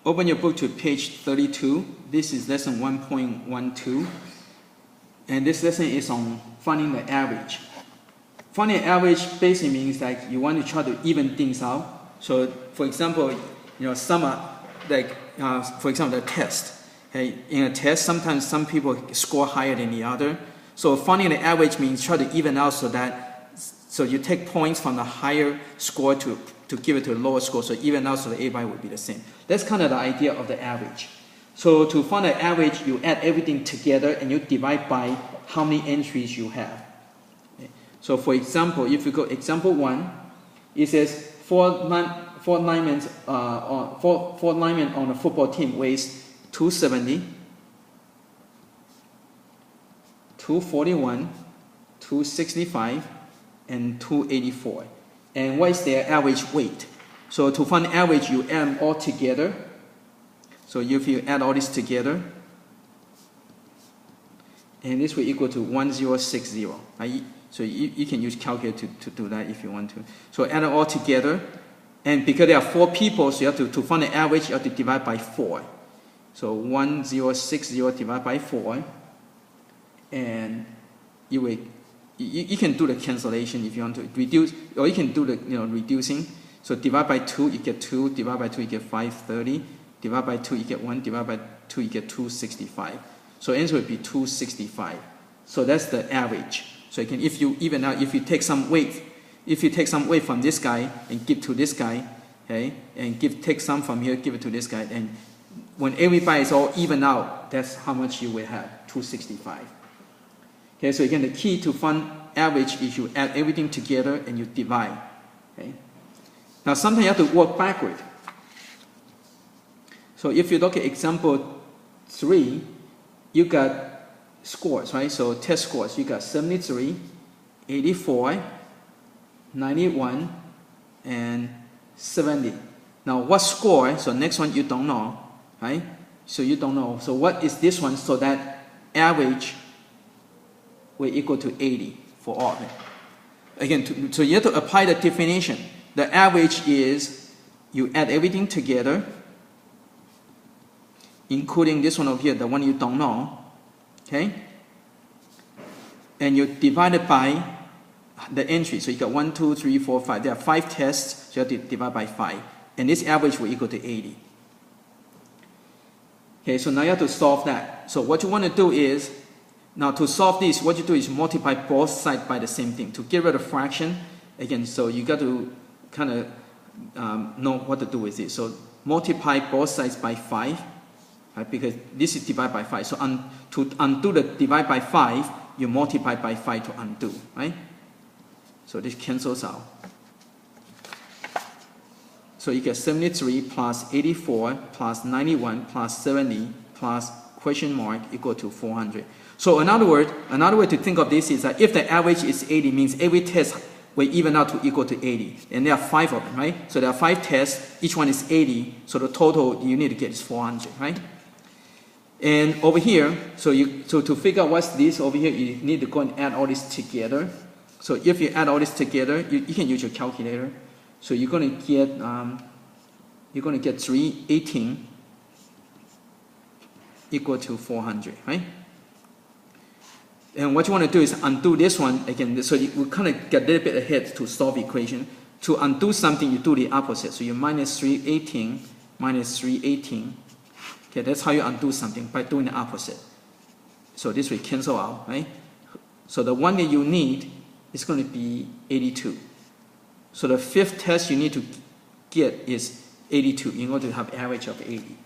Open your book to page 32. This is lesson 1.12. And this lesson is on finding the average. Finding an average basically means that you want to try to even things out. So, for example, some are like, for example, the test. Okay? In a test, sometimes some people score higher than the other. So finding the average means try to even out so you take points from the higher score to give it to the lower score, so even out so the everybody would be the same. That's kind of the idea of the average. So to find the average, you add everything together and you divide by how many entries you have. Okay. So for example, if you go example 1, it says four linemen on a football team weighs 270, 241, 265, and 284. And what is their average weight? So to find average, you add them all together. So if you add all this together, and this will equal to 1060. Right? So you can use calculator to do that if you want to. So add it all together, and because there are 4 people, so you have to find the average, you have to divide by 4. So 1060 divided by 4, and you can do the cancellation if you want to reduce, or you can do the reducing. So divide by 2, you get 2. Divide by 2, you get 530. Divide by 2, you get 1. Divide by 2, you get 265. So answer would be 265. So that's the average. So you can, if you even out, if you take some weight from this guy and give to this guy, okay, and take some from here, give it to this guy, and when everybody is all even out, that's how much you will have, 265. Okay, so again, the key to find average is you add everything together and you divide. Okay. Now, sometimes you have to work backward. So if you look at example 3, you got scores, right? So test scores, you got 73, 84, 91, and 70. Now, what score? So next one you don't know, right? So you don't know. So what is this one? So that average will equal to 80 for all of it. Again, so you have to apply the definition. The average is you add everything together, including this one over here, the one you don't know, okay? And you divide it by the entry. So you got 1, 2, 3, 4, 5. There are 5 tests, so you have to divide by 5. And this average will equal to 80. Okay, so now you have to solve that. So what you want to do is, now to solve this, what you do is multiply both sides by the same thing. To get rid of fraction, again, so you got to kind of know what to do with it. So multiply both sides by 5, right? Because this is divided by 5. So to undo the divide by 5, you multiply by 5 to undo, right? So this cancels out. So you get 73 plus 84 plus 91 plus 70 plus question mark equal to 400. So another way to think of this is that if the average is 80, means every test will even out to equal to 80. And there are 5 of them, right? So there are 5 tests, each one is 80, so the total you need to get is 400, right? And over here, so to figure out what's this over here, you need to go and add all this together. So if you add all this together, you can use your calculator. So you're going to get 318 equal to 400, right? And what you want to do is undo this one again. So we kind of get a little bit ahead to solve equation. To undo something, you do the opposite. So you minus 318 minus 318. Okay, that's how you undo something, by doing the opposite. So this will cancel out, right? So the one that you need is going to be 82. So the 5th test you need to get is 82 in order to have average of 80.